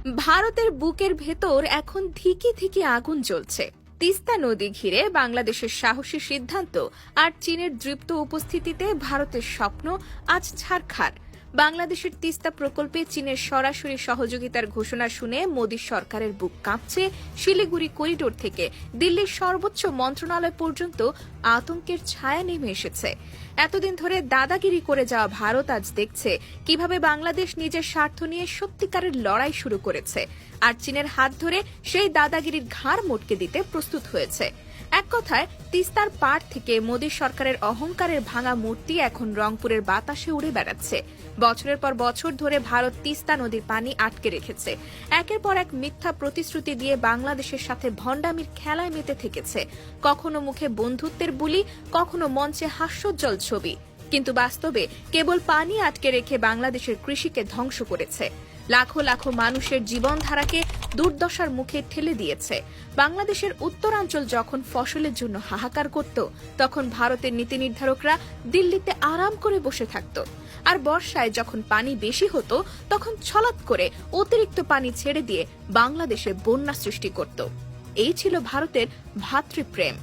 ভারতের বুকের ভেতর এখন ধিকি ধিকি আগুন জ্বলছে। তিস্তা নদী ঘিরে বাংলাদেশের সাহসী সিদ্ধান্ত আর চীনের দৃপ্ত উপস্থিতিতে ভারতের স্বপ্ন আজ ছারখার। বাংলাদেশের তিস্তা প্রকল্পে চীনের সরাসরি সহযোগিতার ঘোষণা শুনে মোদী সরকারের বুক কাঁপছে। শিলিগুড়ি করিডোর থেকে দিল্লির সর্বোচ্চ মন্ত্রণালয় পর্যন্ত আতঙ্কের ছায়া নেমে এসেছে। এতদিন ধরে দাদাগিরি করে যাওয়া ভারত আজ দেখছে কিভাবে বাংলাদেশ নিজের স্বার্থ নিয়ে সত্যিকারের লড়াই শুরু করেছে, আর চীনের হাত ধরে সেই দাদাগিরির ঘাড় মটকে দিতে প্রস্তুত হয়েছে। এক কথায় তিস্তার পাড় থেকে মোদী সরকারের অহংকারের ভাঙা মূর্তি এখন রংপুরের বাতাসে উড়ে বেড়াচ্ছে। বছরের পর বছর ধরে ভারত তিস্তা নদীর পানি আটকে রেখেছে, একের পর এক মিথ্যা প্রতিশ্রুতি দিয়ে বাংলাদেশের সাথে ভণ্ডামির খেলায় মেতে থেকেছে। কখনো মুখে বন্ধুত্বের বুলি, কখনো মঞ্চে হাস্যোজ্জ্বল ছবি, কিন্তু বাস্তবে কেবল পানি আটকে রেখে বাংলাদেশের কৃষিকে ধ্বংস করেছে। লাখো লাখো মানুষের জীবনধারাকে দুর্দশার মুখে ঠেলে দিয়েছে। বাংলাদেশের উত্তরাঞ্চল যখন ফসলের জন্য হাহাকার করত, তখন ভারতের নীতি নির্ধারকরা দিল্লিতে আরাম করে বসে থাকত। আর বর্ষায় যখন পানি বেশি হতো, তখন ছলাৎ করে অতিরিক্ত পানি ছেড়ে দিয়ে বাংলাদেশে বন্যা সৃষ্টি করত। এই ছিল ভারতের ভ্রাতৃপ্রেম।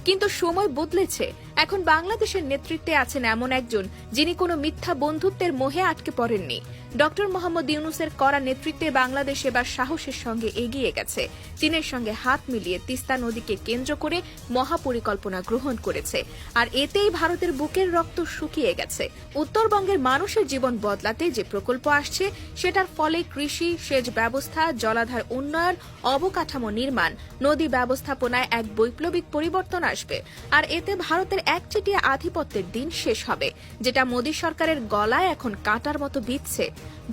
কিন্তু সময় বদলেছে। এখন বাংলাদেশের নেতৃত্বে আছেন এমন একজন যিনি কোনো মিথ্যা বন্ধুত্বের মোহে আটকে পড়েননি। ডক্টর মোহাম্মদ ইউনূসের কড়া নেতৃত্বে বাংলাদেশ এবার সাহসের সঙ্গে এগিয়ে গেছে। চীনের সঙ্গে হাত মিলিয়ে তিস্তা নদীকে কেন্দ্র করে মহাপরিকল্পনা গ্রহণ করেছে, আর এতেই ভারতের বুকের রক্ত শুকিয়ে গেছে। উত্তরবঙ্গের মানুষের জীবন বদলাতে যে প্রকল্প আসছে, সেটার ফলে কৃষি, সেচ ব্যবস্থা, জলাধার উন্নয়ন, অবকাঠামো নির্মাণ, নদী ব্যবস্থাপনায় এক বৈপ্লবিক পরিবর্তন আসবে। আর এতে ভারতের একচেটিয়া আধিপত্যের দিন শেষ হবে, যেটা মোদী সরকারের গলায় এখন কাঁটার মতো বিঁধছে।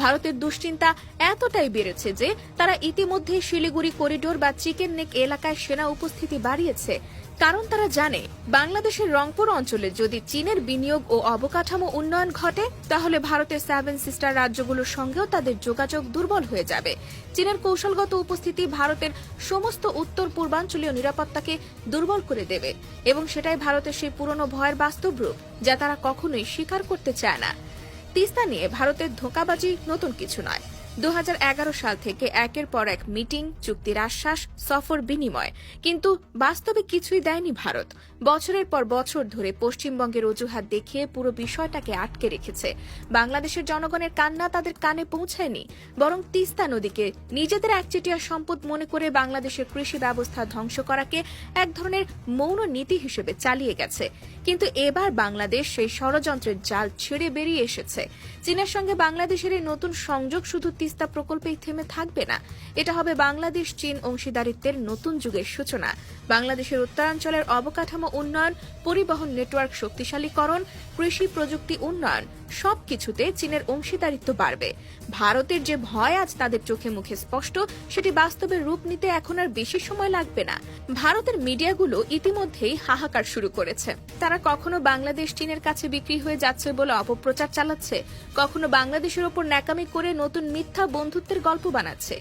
ভারতের দুশ্চিন্তা এতটাই বেড়েছে যে তারা ইতিমধ্যে শিলিগুড়ি করিডোর বা চিকেন নেক এলাকায় সেনা উপস্থিতি বাড়িয়েছে। কারণ তারা জানে, বাংলাদেশের রংপুর অঞ্চলে যদি চীনের বিনিয়োগ ও অবকাঠামো উন্নয়ন ঘটে, তাহলে ভারতের 7 সিস্টার রাজ্যগুলোর সঙ্গেও তাদের যোগাযোগ দুর্বল হয়ে যাবে। চীনের কৌশলগত উপস্থিতি ভারতের সমস্ত উত্তর পূর্বাঞ্চলীয় নিরাপত্তাকে দুর্বল করে দেবে, এবং সেটাই ভারতের সেই পুরনো ভয়ের বাস্তব রূপ, যা তারা কখনোই স্বীকার করতে চায় না। তিস্তা নিয়ে ভারতের ধোঁকাবাজি নতুন কিছু নয়। 2011 সাল থেকে একের পর এক মিটিং, চুক্তির আশ্বাস, সফর বিনিময়, কিন্তু বাস্তবে কিছুই দেয়নি ভারত। বছরের পর বছর ধরে পশ্চিমবঙ্গের অজুহাত দেখিয়ে পুরো বিষয়টাকে আটকে রেখেছে। বাংলাদেশের জনগণের কান্না তাদের কানে পৌঁছায়নি, বরং তিস্তা নদীকে নিজেদের একচেটিয়া সম্পদ মনে করে বাংলাদেশের কৃষি ব্যবস্থা ধ্বংস করাকে এক ধরনের মৌন নীতি হিসেবে চালিয়ে গেছে। কিন্তু এবার বাংলাদেশ সেই ষড়যন্ত্রের জাল ছেড়ে বেরিয়ে এসেছে। চীনের সঙ্গে বাংলাদেশের এই নতুন সংযোগ শুধু তিস্তা প্রকল্পেই থেমে থাকবে না, এটা হবে বাংলাদেশ চীন অংশীদারিত্বের নতুন যুগের সূচনা। বাংলাদেশের উত্তরাঞ্চলের অবকাঠামো উন্নয়ন, পরিবহন নেটওয়ার্ক শক্তিশালীকরণ, কৃষি প্রযুক্তি উন্নয়ন, সবকিছুতে চীনের অংশীদারিত্ব বাড়বে। ভারতের যে ভয় আজ তাদের চোখে মুখে স্পষ্ট, সেটি বাস্তবে রূপ নিতে এখন আর বেশি সময় লাগবে না। ভারতের মিডিয়াগুলো ইতিমধ্যেই হাহাকার শুরু করেছে। তারা কখনো বাংলাদেশ চীনের কাছে বিক্রি হয়ে যাচ্ছে বলে অপপ্রচার চালাচ্ছে, কখনো বাংলাদেশের ওপর ন্যাকামি করে নতুন মিথ্যা বন্ধুত্বের গল্প বানাচ্ছে।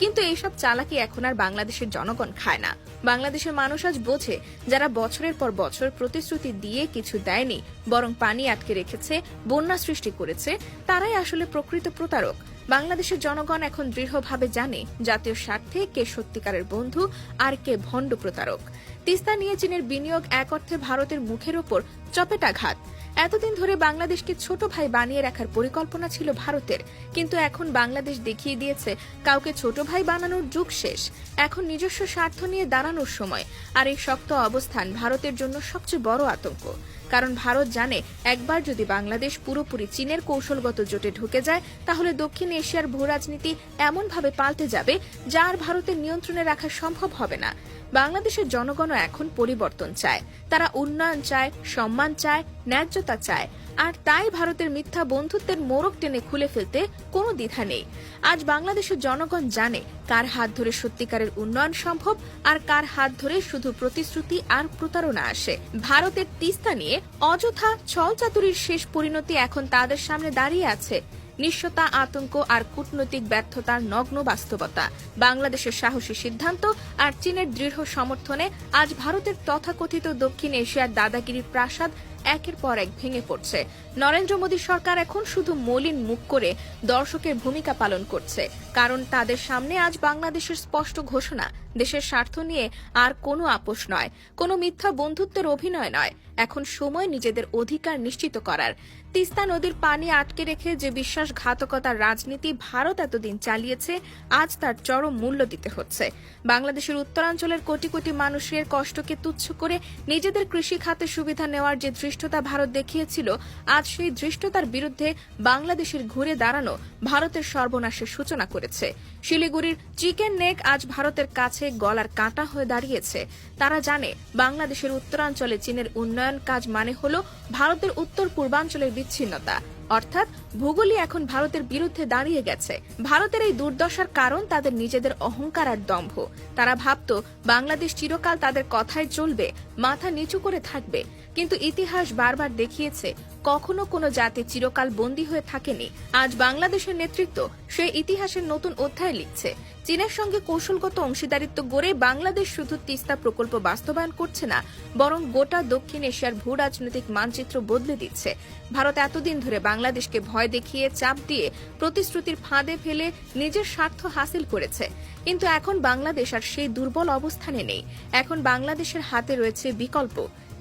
কিন্তু এইসব চালাকি এখন আর বাংলাদেশের জনগণ খায় না। বাংলাদেশের মানুষ আজ বোঝে, যারা বছরের পর বছর প্রতিশ্রুতি দিয়ে কিছু দেয়নি, বরং পানি আটকে রেখেছে, বন্যা সৃষ্টি করেছে, তারাই আসলে প্রকৃত প্রতারক। বাংলাদেশের জনগণ এখন দৃঢ়ভাবে জানে জাতীয় স্বার্থে কে সত্যিকারের বন্ধু আর কে ভণ্ড প্রতারক। তিস্তা নিয়ে চীনের বিনিয়োগ এক অর্থে ভারতের মুখের ওপর চপেটাঘাত। এতদিন ধরে বাংলাদেশকে ছোট ভাই বানিয়ে রাখার পরিকল্পনা ছিল ভারতের, কিন্তু এখন বাংলাদেশ দেখিয়ে দিয়েছে কাউকে ছোট ভাই বানানোর যুগ শেষ। এখন নিজস্ব স্বার্থ নিয়ে দাঁড়ানোর সময়। আর এই শক্ত অবস্থান ভারতের জন্য সবচেয়ে বড় আতঙ্ক। কারণ ভারত জানে, একবার যদি বাংলাদেশ পুরোপুরি চীনের কৌশলগত জোটে ঢুকে যায়, তাহলে দক্ষিণ এশিয়ার ভূরাজনীতি এমনভাবে পাল্টে যাবে যা আর ভারতের নিয়ন্ত্রণে রাখা সম্ভব হবে না। বাংলাদেশের জনগণও এখন পরিবর্তন চায়। তারা উন্নয়ন চায়, সম্মান চায়, ন্যায্যতা চায়। আর তাই ভারতের মিথ্যা বন্ধুত্বের মোড়ক টেনে খুলে ফেলতে কোনো দ্বিধা নেই। আজ বাংলাদেশের জনগণ জানে কার হাত ধরে সত্যিকারের উন্নয়ন সম্ভব, আর কার হাত ধরে শুধু প্রতিশ্রুতি আর প্রতারণা আসে। ভারতের তিস্তা নিয়ে অযথা ছলচাতুরির শেষ পরিণতি এখন তাদের সামনে দাঁড়িয়ে আছে। নিঃস্বতা, আতঙ্ক আর কূটনৈতিক ব্যর্থতার নগ্ন বাস্তবতা। বাংলাদেশের সাহসী সিদ্ধান্ত আর চীনের দৃঢ় সমর্থনে আজ ভারতের তথাকথিত দক্ষিণ এশিয়ার দাদাগিরির প্রাসাদ একের পর এক ভেঙে পড়ছে। নরেন্দ্র মোদী সরকার এখন শুধু মলিন মুখ করে দর্শকের ভূমিকা পালন করছে, কারণ তাদের সামনে আজ বাংলাদেশের স্পষ্ট ঘোষণা, দেশের স্বার্থ নিয়ে আর কোনো আপোষ নয়, কোনো মিথ্যা বন্ধুত্বের অভিনয় নয়। এখন সময় নিজেদের অধিকার নিশ্চিত করার। তিস্তা নদীর পানি আটকে রেখে যে বিশ্বাসঘাতকতার রাজনীতি ভারত এতদিন চালিয়েছে, আজ তার চরম মূল্য দিতে হচ্ছে। বাংলাদেশের উত্তরাঞ্চলের কোটি কোটি মানুষের কষ্টকে তুচ্ছ করে নিজেদের কৃষি খাতে সুবিধা নেওয়ার যে ধৃষ্টতা ভারত দেখিয়েছিল, আজ সেই ধৃষ্টতার বিরুদ্ধে বাংলাদেশের ঘুরে দাঁড়ানো ভারতের সর্বনাশের সূচনা করেছে। শিলিগুড়ির চিকেন নেক আজ ভারতের কাছে গলার কাঁটা হয়ে দাঁড়িয়েছে। তারা জানে বাংলাদেশের উত্তরাঞ্চলে চীনের উন্নয়ন কাজ মানে হল ভারতের উত্তর পূর্বাঞ্চলের বিচ্ছিন্নতা, অর্থাৎ ভূগোলই এখন ভারতের বিরুদ্ধে দাঁড়িয়ে গেছে। ভারতের এই দুর্দশার কারণ তাদের নিজেদের অহংকার আর দম্ভ। তারা ভাবত বাংলাদেশ চিরকাল তাদের কথায় চলবে, মাথা নিচু করে থাকবে। কিন্তু ইতিহাস বারবার দেখিয়েছে কখনো কোনো জাতি চিরকাল বন্দী হয়ে থাকেনি। আজ বাংলাদেশের নেতৃত্ব সেই ইতিহাসের নতুন অধ্যায় লিখছে। চীনের সঙ্গে কৌশলগত অংশীদারিত্ব গড়ে বাংলাদেশ শুধু তিস্তা প্রকল্প বাস্তবায়ন করছে না, বরং গোটা দক্ষিণ এশিয়ার ভূ রাজনৈতিক মানচিত্র বদলে দিচ্ছে। ভারত এতদিন ধরে বাংলাদেশকে ভয় দেখিয়ে, চাপ দিয়ে, প্রতিশ্রুতির ফাঁদে ফেলে নিজের স্বার্থ হাসিল করেছে। কিন্তু এখন বাংলাদেশ আর সেই দুর্বল অবস্থানে নেই। এখন বাংলাদেশের হাতে রয়েছে বিকল্প: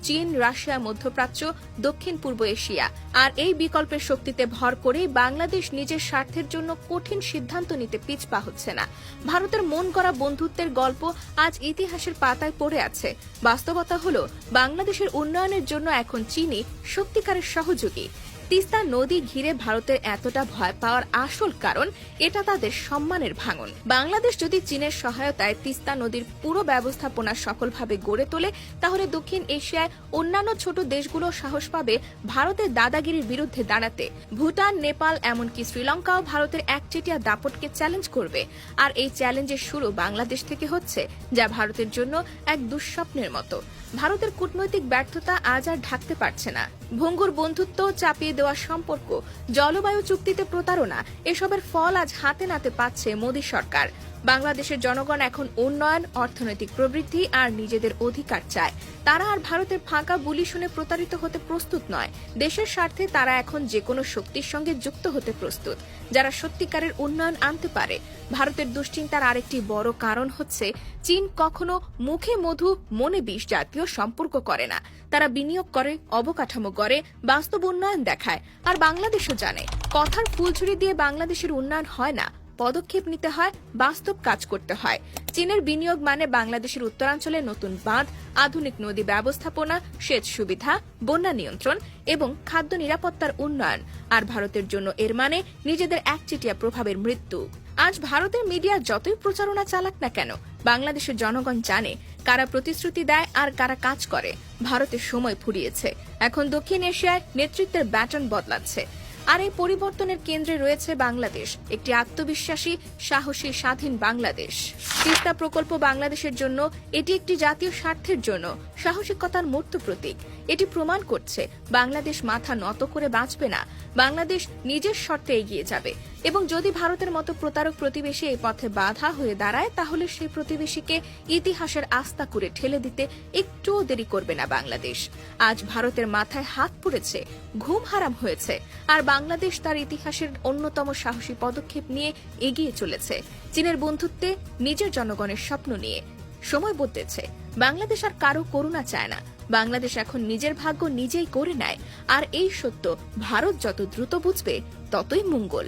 চীন, রাশিয়া, মধ্যপ্রাচ্য, দক্ষিণ পূর্ব এশিয়া। আর এই বিকল্পের শক্তিতে ভর করে বাংলাদেশ নিজের স্বার্থের জন্য কঠিন সিদ্ধান্ত নিতে পিছপা হচ্ছে না। ভারতের মন গড়া বন্ধুত্বের গল্প আজ ইতিহাসের পাতায় পড়ে আছে। বাস্তবতা হল বাংলাদেশের উন্নয়নের জন্য এখন চীনই সত্যিকারের সহযোগী। তিস্তা নদী ঘিরে ভারতের এতটা ভয় পাওয়ার আসল কারণ এটা তাদের সম্মানের ভাঙন। বাংলাদেশ যদি চীনের সহায়তায় তিস্তা নদীর পুরো ব্যবস্থাপনা সফলভাবে গড়ে তোলে, তাহলে দক্ষিণ এশিয়ায় অন্যান্য ছোট দেশগুলো সাহস পাবে ভারতের দাদাগিরির বিরুদ্ধে দাঁড়াতে। ভুটান, নেপাল, এমনকি শ্রীলঙ্কাও ভারতের একচেটিয়া দাপটকে চ্যালেঞ্জ করবে। আর এই চ্যালেঞ্জের শুরু বাংলাদেশ থেকে হচ্ছে, যা ভারতের জন্য এক দুঃস্বপ্নের মতো। ভারতের কূটনৈতিক ব্যর্থতা আজ আর ঢাকতে পারছে না। ভঙ্গুর বন্ধুত্ব, চাপিয়ে দেওয়া সম্পর্ক, জলবায়ু চুক্তিতে প্রতারণা, এসবের ফল আজ হাতে নাতে পাচ্ছে মোদী সরকার। বাংলাদেশের জনগণ এখন উন্নয়ন, অর্থনৈতিক প্রবৃদ্ধি আর নিজেদের অধিকার চায়। তারা আর ভারতের ফাঁকা বুলি শুনে প্রতারিত হতে প্রস্তুত নয়। দেশের স্বার্থে তারা এখন যে কোনো শক্তির সঙ্গে যুক্ত হতে প্রস্তুত, যারা সত্যিকারের উন্নয়ন আনতে পারে। ভারতের দুশ্চিন্তার আরেকটি বড় কারণ হচ্ছে, চীন কখনো মুখে মধু মনে বিষ জাতীয় সম্পর্ক করে না। তারা বিনিয়োগ করে, অবকাঠামো গড়ে, বাস্তব উন্নয়ন দেখায়। আর বাংলাদেশও জানে, কথার ফুলঝুরি দিয়ে বাংলাদেশের উন্নয়ন হয় না, পদক্ষেপ নিতে হয়, বাস্তব কাজ করতে হয়। চীনের বিনিয়োগ মানে বাংলাদেশের উত্তরাঞ্চলে নতুন বাঁধ, আধুনিক নদী ব্যবস্থাপনা, সেচ সুবিধা, বন্যা নিয়ন্ত্রণ এবং খাদ্য নিরাপত্তার উন্নয়ন। আর ভারতের জন্য এর মানে নিজেদের একচেটিয়া প্রভাবের মৃত্যু। আজ ভারতের মিডিয়া যতই প্রচারণা চালাক না কেন, বাংলাদেশের জনগণ জানে কারা প্রতিশ্রুতি দেয় আর কারা কাজ করে। ভারতের সময় ফুরিয়েছে। এখন দক্ষিণ এশিয়ায় নেতৃত্বের ব্যাটন বদলাচ্ছে। আর এই পরিবর্তনের কেন্দ্রে রয়েছে বাংলাদেশ, একটি আত্মবিশ্বাসী, সাহসী, স্বাধীন বাংলাদেশ। তিস্তা প্রকল্প বাংলাদেশের জন্য এটি একটি জাতীয় স্বার্থের জন্য সাহসিকতার মূর্ত প্রতীক। এটি প্রমাণ করছে বাংলাদেশ মাথা নত করে বাঁচবে না, বাংলাদেশ নিজের শর্তে এগিয়ে যাবে। এবং যদি ভারতের মতো প্রতারক প্রতিবেশী এই পথে বাধা হয়ে দাঁড়ায়, তাহলে সেই প্রতিবেশীকে ইতিহাসের আস্থা করে ঠেলে দিতে একটুও দেরি করবে না বাংলাদেশ। আজ ভারতের মাথায় হাত পড়েছে, ঘুম হারাম হয়েছে, আর বাংলাদেশ তার ইতিহাসের অন্যতম সাহসী পদক্ষেপ নিয়ে এগিয়ে চলেছে, চীনের বন্ধুত্বে, নিজের জনগণের স্বপ্ন নিয়ে। সময় বদলেছে, বাংলাদেশ আর কারো করুণা চায় না। বাংলাদেশ এখন নিজের ভাগ্য নিজেই করে নেয়। আর এই সত্য ভারত যত দ্রুত বুঝবে, ততই মঙ্গল।